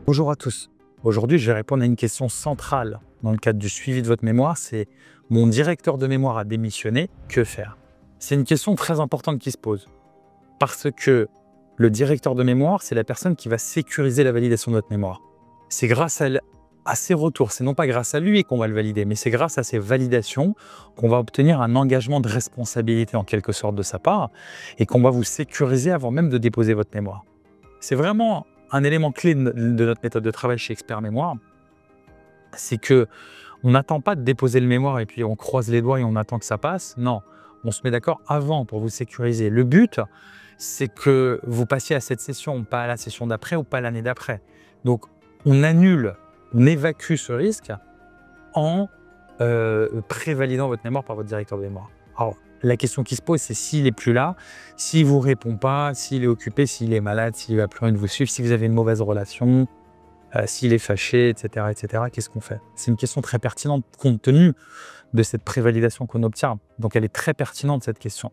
Bonjour à tous. Aujourd'hui, je vais répondre à une question centrale dans le cadre du suivi de votre mémoire, c'est mon directeur de mémoire a démissionné, que faire? C'est une question très importante qui se pose parce que le directeur de mémoire, c'est la personne qui va sécuriser la validation de votre mémoire. C'est grâce à ses retours, c'est non pas grâce à lui qu'on va le valider, mais c'est grâce à ses validations qu'on va obtenir un engagement de responsabilité en quelque sorte de sa part et qu'on va vous sécuriser avant même de déposer votre mémoire. C'est vraiment un élément clé de notre méthode de travail chez Expert Mémoire, c'est que on n'attend pas de déposer le mémoire et puis on croise les doigts et on attend que ça passe. Non, on se met d'accord avant pour vous sécuriser. Le but, c'est que vous passiez à cette session, pas à la session d'après ou pas l'année d'après. Donc, on annule, on évacue ce risque en prévalidant votre mémoire par votre directeur de mémoire. Alors, la question qui se pose, c'est s'il n'est plus là, s'il ne vous répond pas, s'il est occupé, s'il est malade, s'il n'a plus envie de vous suivre, si vous avez une mauvaise relation, s'il est fâché, etc., qu'est-ce qu'on fait? C'est une question très pertinente compte tenu de cette prévalidation qu'on obtient. Donc, elle est très pertinente, cette question.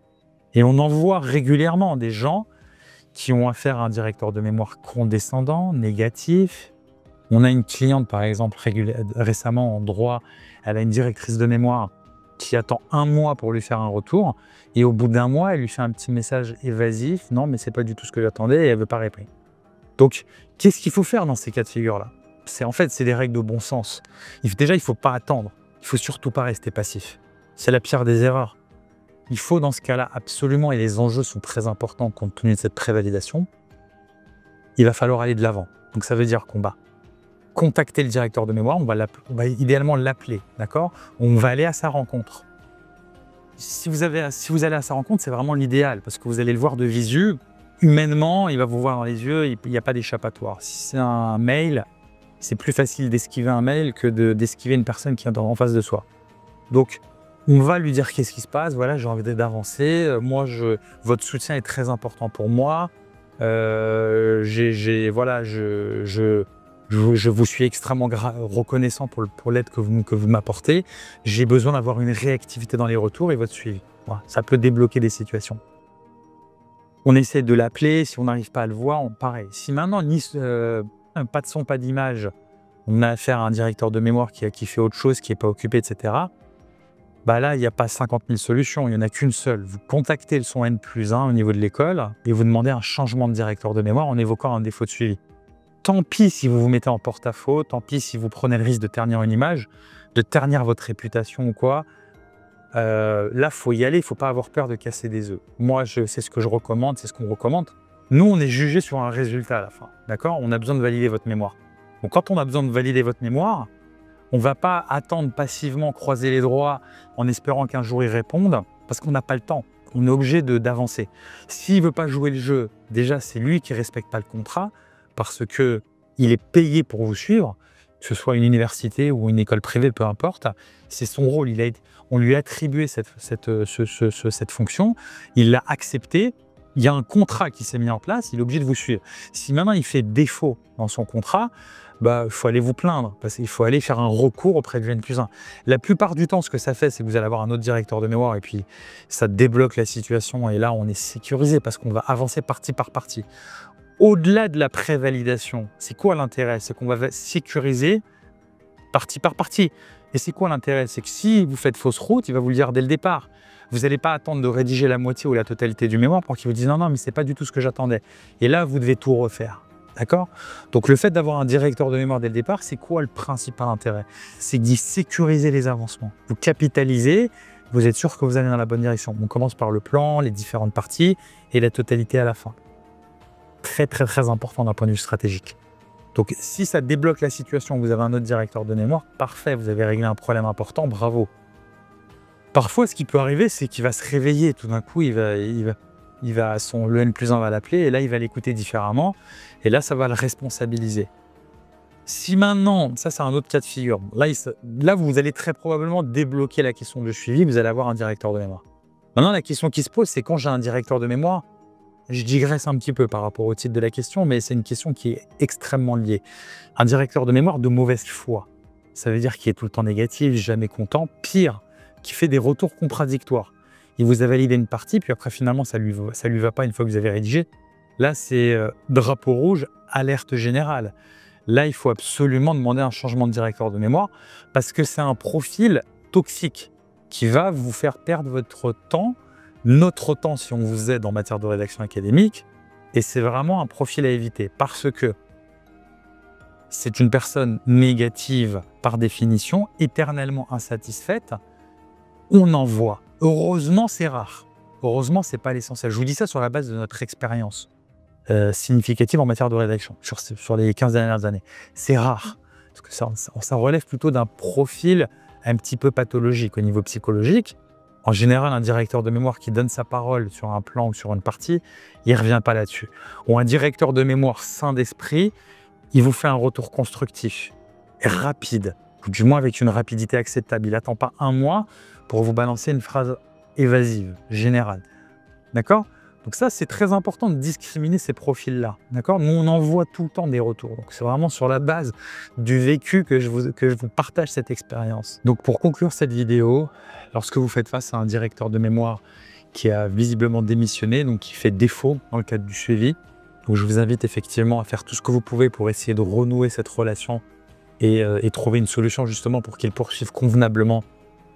Et on en voit régulièrement des gens qui ont affaire à un directeur de mémoire condescendant, négatif. On a une cliente, par exemple, récemment en droit, elle a une directrice de mémoire qui attend 1 mois pour lui faire un retour, et au bout d'1 mois, elle lui fait un petit message évasif, non mais c'est pas du tout ce que j'attendais, et elle veut pas répondre. Donc, qu'est-ce qu'il faut faire dans ces cas de figure-là? C'est des règles de bon sens. Déjà, il faut pas attendre, il faut surtout pas rester passif. C'est la pire des erreurs. Il faut dans ce cas-là absolument, et les enjeux sont très importants compte tenu de cette prévalidation, il va falloir aller de l'avant. Donc ça veut dire qu'on va contacter le directeur de mémoire, on va idéalement l'appeler, d'accord? On va aller à sa rencontre. Si vous allez à sa rencontre, c'est vraiment l'idéal, parce que vous allez le voir de visu, humainement, il va vous voir dans les yeux, il n'y a pas d'échappatoire. Si c'est un mail, c'est plus facile d'esquiver un mail que d'esquiver une personne qui est en face de soi. Donc, on va lui dire qu'est-ce qui se passe, voilà, j'ai envie d'avancer, votre soutien est très important pour moi, je vous suis extrêmement reconnaissant pour l'aide que vous m'apportez. J'ai besoin d'avoir une réactivité dans les retours et votre suivi. Voilà, ça peut débloquer des situations. On essaie de l'appeler, si on n'arrive pas à le voir, pareil. Si maintenant, pas de son, pas d'image, on a affaire à un directeur de mémoire qui fait autre chose, qui n'est pas occupé, etc., bah là, il n'y a pas 50 000 solutions, il n'y en a qu'une seule. Vous contactez le son N+1 au niveau de l'école et vous demandez un changement de directeur de mémoire en évoquant un défaut de suivi. Tant pis si vous vous mettez en porte-à-faux, tant pis si vous prenez le risque de ternir une image, de ternir votre réputation ou quoi. Là, il faut y aller, il ne faut pas avoir peur de casser des œufs. Moi, c'est ce que je recommande, c'est ce qu'on recommande. Nous, on est jugé sur un résultat à la fin, d'accord? On a besoin de valider votre mémoire. Donc, quand on a besoin de valider votre mémoire, on ne va pas attendre passivement, croiser les doigts en espérant qu'un jour il réponde, parce qu'on n'a pas le temps. On est obligé d'avancer. S'il ne veut pas jouer le jeu, déjà, c'est lui qui ne respecte pas le contrat, parce qu'il est payé pour vous suivre, que ce soit une université ou une école privée, peu importe. C'est son rôle. On lui a attribué cette fonction, il l'a accepté. Il y a un contrat qui s'est mis en place, il est obligé de vous suivre. Si maintenant il fait défaut dans son contrat, il faut aller vous plaindre, parce qu'il faut aller faire un recours auprès du N+1. La plupart du temps, ce que ça fait, c'est que vous allez avoir un autre directeur de mémoire et puis ça débloque la situation et là, on est sécurisé parce qu'on va avancer partie par partie. Au-delà de la prévalidation, c'est quoi l'intérêt? C'est qu'on va sécuriser partie par partie. Et c'est quoi l'intérêt? C'est que si vous faites fausse route, il va vous le dire dès le départ. Vous n'allez pas attendre de rédiger la moitié ou la totalité du mémoire pour qu'il vous dise non, mais c'est pas du tout ce que j'attendais. Et là, vous devez tout refaire. D'accord? Donc le fait d'avoir un directeur de mémoire dès le départ, c'est quoi le principal intérêt? C'est d'y sécuriser les avancements. Vous capitalisez, vous êtes sûr que vous allez dans la bonne direction. On commence par le plan, les différentes parties et la totalité à la fin. Très, très, très important d'un point de vue stratégique. Donc, si ça débloque la situation, vous avez un autre directeur de mémoire, parfait, vous avez réglé un problème important, bravo. Parfois, ce qui peut arriver, c'est qu'il va se réveiller. Tout d'un coup, le N+1 va l'appeler et là, il va l'écouter différemment. Et là, ça va le responsabiliser. Si maintenant, ça c'est un autre cas de figure, là, vous allez très probablement débloquer la question de suivi, vous allez avoir un directeur de mémoire. Maintenant, la question qui se pose, c'est quand j'ai un directeur de mémoire, je digresse un petit peu par rapport au titre de la question, mais c'est une question qui est extrêmement liée. Un directeur de mémoire de mauvaise foi, ça veut dire qu'il est tout le temps négatif, jamais content, pire, qui fait des retours contradictoires. Il vous a validé une partie, puis après finalement ça lui va pas une fois que vous avez rédigé. Là, c'est drapeau rouge, alerte générale. Là, il faut absolument demander un changement de directeur de mémoire parce que c'est un profil toxique qui va vous faire perdre votre temps, notre temps si on vous aide en matière de rédaction académique. Et c'est vraiment un profil à éviter parce que c'est une personne négative par définition, éternellement insatisfaite. On en voit. Heureusement, c'est rare. Heureusement, ce n'est pas l'essentiel. Je vous dis ça sur la base de notre expérience significative en matière de rédaction sur les 15 dernières années. C'est rare. Parce que ça relève plutôt d'un profil un petit peu pathologique au niveau psychologique. En général, un directeur de mémoire qui donne sa parole sur un plan ou sur une partie, il ne revient pas là-dessus. Ou un directeur de mémoire sain d'esprit, il vous fait un retour constructif, rapide, ou du moins avec une rapidité acceptable. Il n'attend pas un mois pour vous balancer une phrase évasive, générale. D'accord? Donc ça, c'est très important de discriminer ces profils-là. D'accord? Nous, on en voit tout le temps des retours. Donc c'est vraiment sur la base du vécu que je vous partage cette expérience. Donc pour conclure cette vidéo, lorsque vous faites face à un directeur de mémoire qui a visiblement démissionné, donc qui fait défaut dans le cadre du suivi, donc je vous invite effectivement à faire tout ce que vous pouvez pour essayer de renouer cette relation et trouver une solution justement pour qu'il poursuive convenablement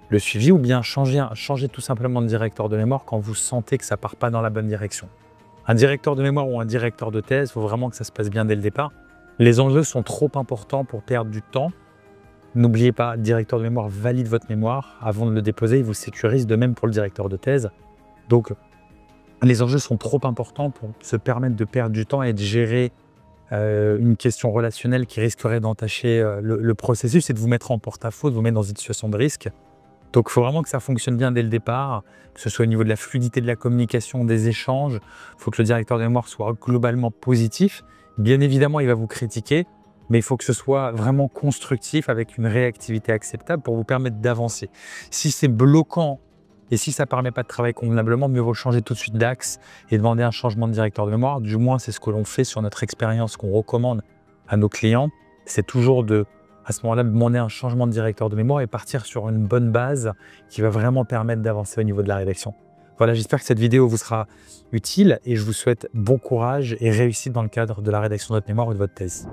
le suivi, ou bien changer tout simplement de directeur de mémoire quand vous sentez que ça ne part pas dans la bonne direction. Un directeur de mémoire ou un directeur de thèse, il faut vraiment que ça se passe bien dès le départ. Les enjeux sont trop importants pour perdre du temps. N'oubliez pas, le directeur de mémoire valide votre mémoire avant de le déposer, il vous sécurise, de même pour le directeur de thèse. Donc, les enjeux sont trop importants pour se permettre de perdre du temps et de gérer une question relationnelle qui risquerait d'entacher le processus et de vous mettre en porte-à-faux, de vous mettre dans une situation de risque. Donc, il faut vraiment que ça fonctionne bien dès le départ, que ce soit au niveau de la fluidité de la communication, des échanges. Il faut que le directeur de mémoire soit globalement positif. Bien évidemment, il va vous critiquer, mais il faut que ce soit vraiment constructif avec une réactivité acceptable pour vous permettre d'avancer. Si c'est bloquant et si ça ne permet pas de travailler convenablement, mieux vaut changer tout de suite d'axe et demander un changement de directeur de mémoire. Du moins, c'est ce que l'on fait sur notre expérience, qu'on recommande à nos clients. C'est toujours à ce moment-là, demander un changement de directeur de mémoire et partir sur une bonne base qui va vraiment permettre d'avancer au niveau de la rédaction. Voilà, j'espère que cette vidéo vous sera utile et je vous souhaite bon courage et réussite dans le cadre de la rédaction de votre mémoire ou de votre thèse.